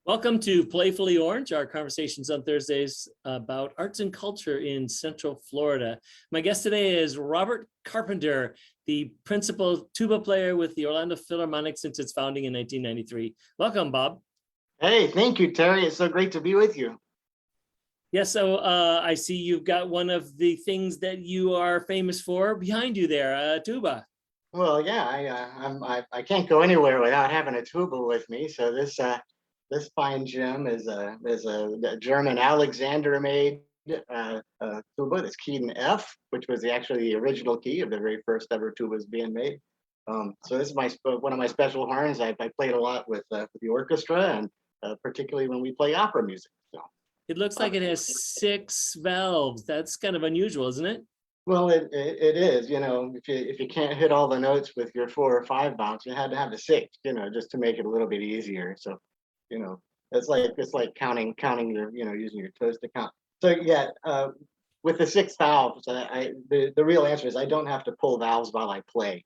Welcome to Playfully Orange, our conversations on Thursdays about arts and culture in Central Florida. My guest today is Robert Carpenter, the principal tuba player with the Orlando Philharmonic since its founding in 1993. Welcome, Bob. Hey, thank you, Terry. It's so great to be with you. Yeah, so I see you've got one of the things that you are famous for behind you there, tuba. Well, yeah, I can't go anywhere without having a tuba with me. So this fine gem is a German Alexander-made tuba that's keyed in F, which was actually the original key of the very first ever tubas being made. So this is one of my special horns. I played a lot with the orchestra, and particularly when we play opera music. So It looks like it has 6 valves. That's kind of unusual, isn't it? well, it is. You know, if you can't hit all the notes with your 4 or 5 bounce, you had to have the 6. You know, just to make it a little bit easier. So you know, it's like counting your, using your toes to count. So yeah, with the 6 valves, the real answer is I don't have to pull valves while I play.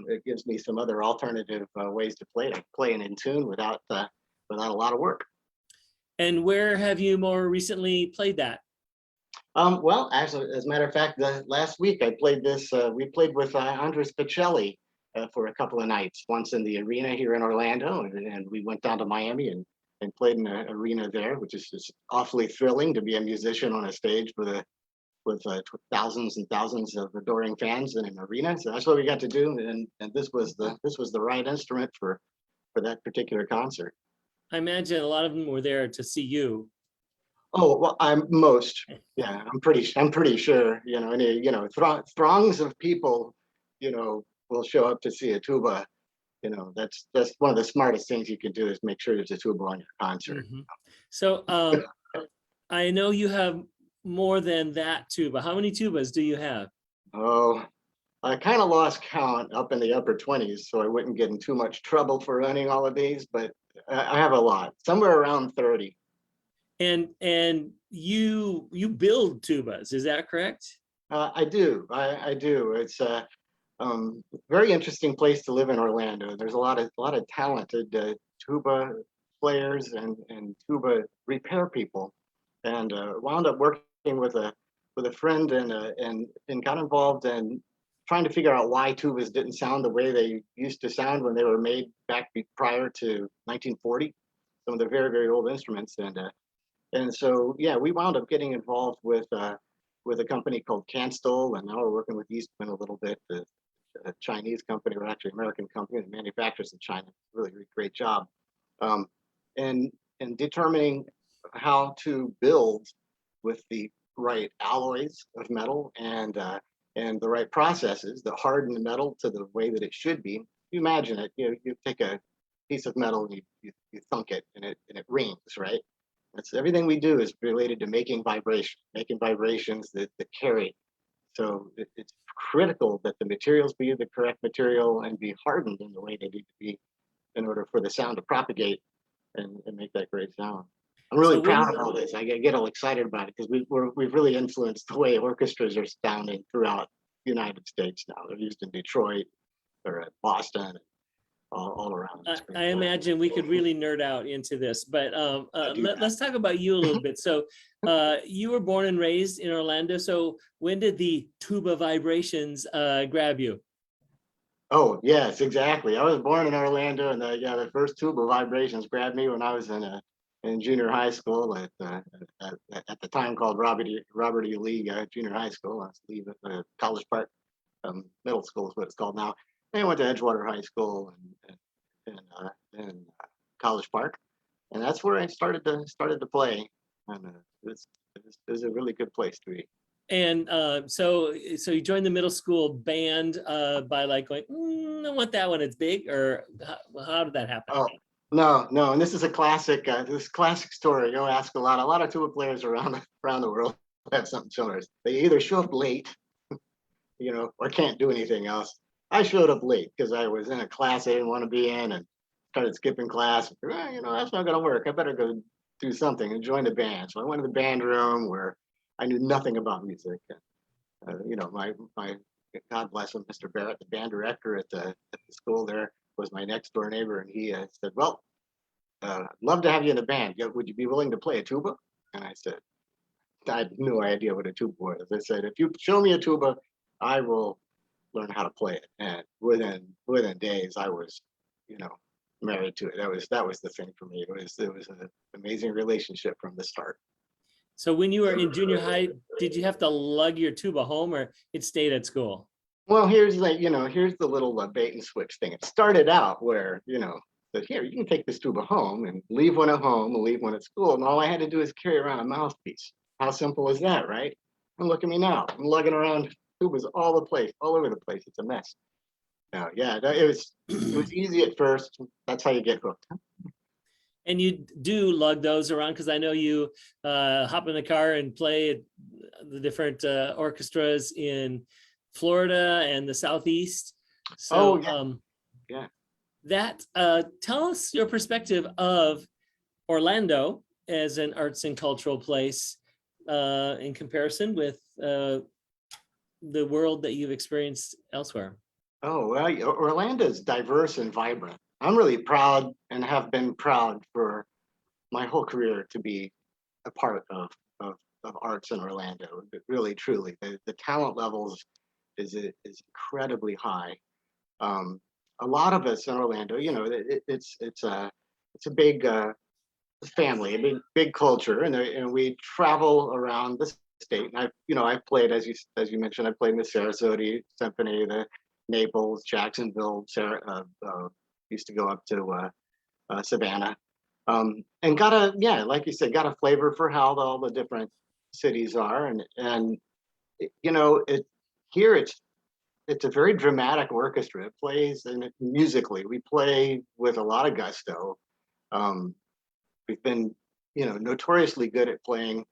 It gives me some other alternative ways to play. I play in tune without a lot of work. And where have you more recently played that? Well, actually, as a matter of fact, last week I played this. We played with Andres Bocelli for a couple of nights. Once in the arena here in Orlando, and we went down to Miami and played in the arena there, which is just awfully thrilling to be a musician on a stage with thousands and thousands of adoring fans in an arena. So that's what we got to do, and this was the right instrument for that particular concert. I imagine a lot of them were there to see you. Oh well, yeah, I'm pretty sure. Throngs of people, will show up to see a tuba. That's one of the smartest things you can do is make sure there's a tuba on your concert. Mm-hmm. So I know you have more than that tuba. How many tubas do you have? Oh, I kind of lost count up in the upper 20s, so I wouldn't get in too much trouble for running all of these, but I have a lot, somewhere around 30. And you build tubas, is that correct? I do. I do. It's a very interesting place to live in Orlando. There's a lot of talented tuba players and tuba repair people, and wound up working with a friend and got involved in trying to figure out why tubas didn't sound the way they used to sound when they were made back prior to 1940. Some of the very very old instruments and so, yeah, we wound up getting involved with a company called Canstol, and now we're working with Eastman a little bit, a Chinese company, or actually American company that manufactures in China. Really, really great job. Um, and determining how to build with the right alloys of metal and the right processes that harden the metal to the way that it should be. You imagine it. You take a piece of metal and you thunk it, and it rings, right? That's everything we do is related to making vibrations that carry. So it's critical that the materials be the correct material and be hardened in the way they need to be in order for the sound to propagate and make that great sound. I'm really proud of all this. I get all excited about it because we've really influenced the way orchestras are sounding throughout the United States now. They're used in Detroit or Boston, all around. I imagine we could really nerd out into this, but let's talk about you a little bit. So you were born and raised in Orlando. So when did the tuba vibrations grab you? Oh, yes, exactly. I was born in Orlando, and the first tuba vibrations grabbed me when I was in junior high school at the time called Robert E. Lee Junior High School. I was leaving College Park Middle School is what it's called now. I went to Edgewater High School and College Park, and that's where I started to play. And it was a really good place to be. And so you joined the middle school band by like going, I want that one. It's big, or how did that happen? Oh no, and this is a classic. This classic story. You'll ask a lot of tuba players around the world have something similar. They either show up late, or can't do anything else. I showed up late because I was in a class I didn't want to be in and started skipping class. That's not going to work. I better go do something and join the band. So I went to the band room where I knew nothing about music. My God bless him, Mr. Barrett, the band director at the school there, was my next door neighbor, and he said, "Well, love to have you in the band. Would you be willing to play a tuba? And I said, I had no idea what a tuba was. I said, if you show me a tuba, I will learn how to play it. And within days, I was, you know, married to it. That was the thing for me. It was an amazing relationship from the start. So when you were in junior high, did you have to lug your tuba home, or it stayed at school? Well, here's here's the little bait and switch thing. It started out where, that here, you can take this tuba home and leave one at home and leave one at school. And all I had to do is carry around a mouthpiece. How simple is that, right? And look at me now. I'm lugging around tubas all over the place. It's a mess. Now, yeah, it was easy at first. That's how you get hooked. And you do lug those around, because I know you hop in the car and play at the different orchestras in Florida and the Southeast. So Yeah. that tell us your perspective of Orlando as an arts and cultural place in comparison with the world that you've experienced elsewhere. Oh, well, Orlando's diverse and vibrant. I'm really proud and have been proud for my whole career to be a part of arts in Orlando. Really, truly, the talent levels is incredibly high. A lot of us in Orlando, it's a big family, a big culture, and we travel around the state. And I've played, as you mentioned, I played in the Sarasota Symphony, the Naples, Jacksonville, used to go up to Savannah, and like you said, got a flavor for how all the different cities are, and here it's a very dramatic orchestra. It plays, and musically we play with a lot of gusto. We've been notoriously good at playing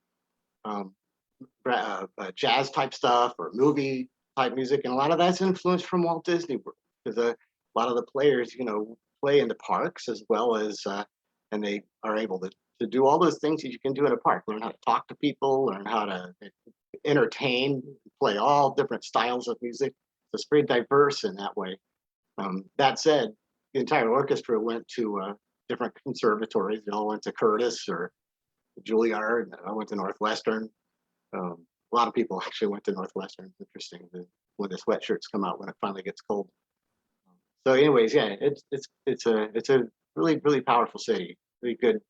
jazz type stuff or movie type music, and a lot of that's influenced from Walt Disney, because a lot of the players play in the parks as well as and they are able to do all those things that you can do in a park. Learn how to talk to people, learn how to entertain, play all different styles of music. So it's very diverse in that way. That said, the entire orchestra went to different conservatories. They all went to Curtis or Juilliard. I went to Northwestern. A lot of people actually went to Northwestern. It's interesting when the sweatshirts come out when it finally gets cold. So, anyways, yeah, it's a really, really powerful city. Really good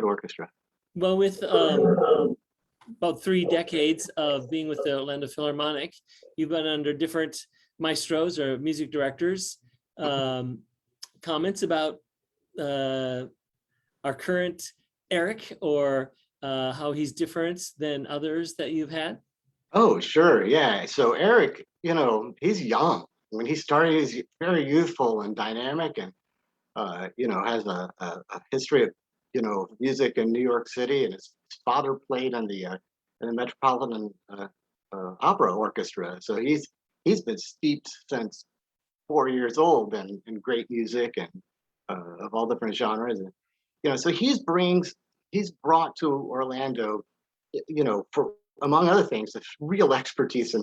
orchestra. Well, with about 3 decades of being with the Orlando Philharmonic, you've been under different maestros or music directors. Comments about our current Eric, or how he's different than others that you've had? Oh, sure, yeah. So Eric, he's young. When he started, he's very youthful and dynamic, and has a history of music in New York City, and his father played in the Metropolitan Opera Orchestra. So he's been steeped since 4 years old in great music and of all different genres. And so he's brought to Orlando, for among other things, the real expertise in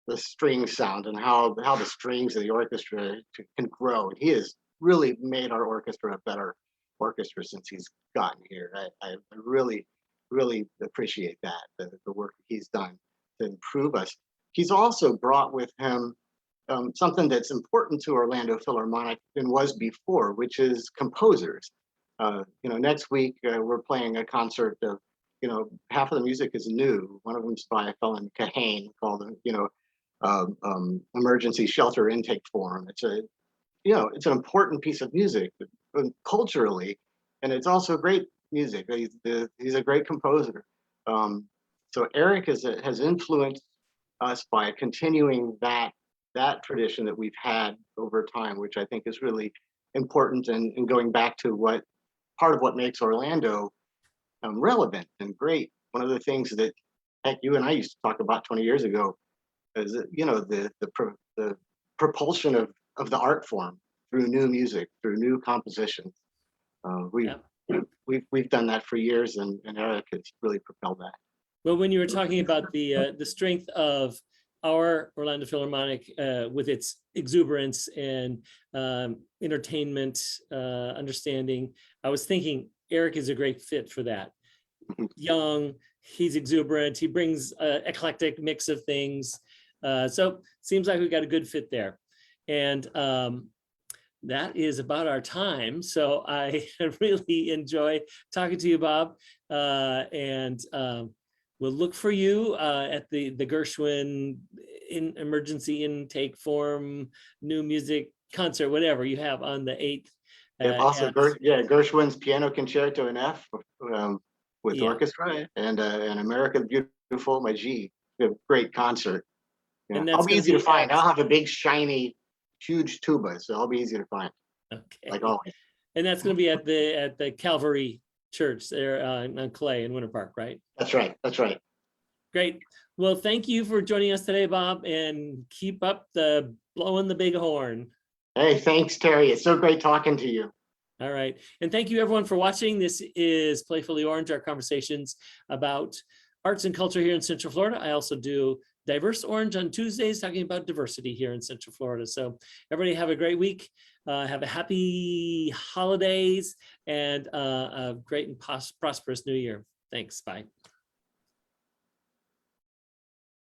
the string sound, and how the strings of the orchestra can grow. And he has really made our orchestra a better orchestra since he's gotten here. I really, really appreciate that, the work he's done to improve us. He's also brought with him something that's important to Orlando Philharmonic and was before, which is composers. Next week we're playing a concert of, half of the music is new. One of them's by a fellow in Kahane called, Emergency Shelter Intake Form. It's an important piece of music culturally, and it's also great music. He's a great composer. So Eric has influenced us by continuing that tradition that we've had over time, which I think is really important, and going back to part of what makes Orlando relevant and great. One of the things that, heck, you and I used to talk about 20 years ago is the propulsion of the art form through new music, through new compositions. We've done that for years, and Eric has really propelled that. Well, when you were talking about the strength of our Orlando Philharmonic with its exuberance and entertainment understanding. I was thinking Eric is a great fit for that. Young, he's exuberant, he brings an eclectic mix of things. So seems like we got a good fit there. And that is about our time. So I really enjoy talking to you, Bob. And we'll look for you at the Gershwin emergency intake form, new music concert, whatever you have on the 8th. Also, Gershwin's Piano Concerto in F with orchestra, and America the Beautiful, my G. A great concert. Yeah. And I'll be easy to find. I'll have a big, shiny, huge tuba, so I'll be easy to find. Okay. Like always. And that's going to be at the Calvary Church there on Clay in Winter Park, right? That's right. That's right. Great. Well, thank you for joining us today, Bob, and keep up the blowing the big horn. Hey, thanks, Terry. It's so great talking to you. All right. And thank you everyone for watching. This is Playfully Orange, our conversations about arts and culture here in Central Florida. I also do Diverse Orange on Tuesdays, talking about diversity here in Central Florida. So everybody have a great week. Have a happy holidays and a great and prosperous new year. Thanks. Bye.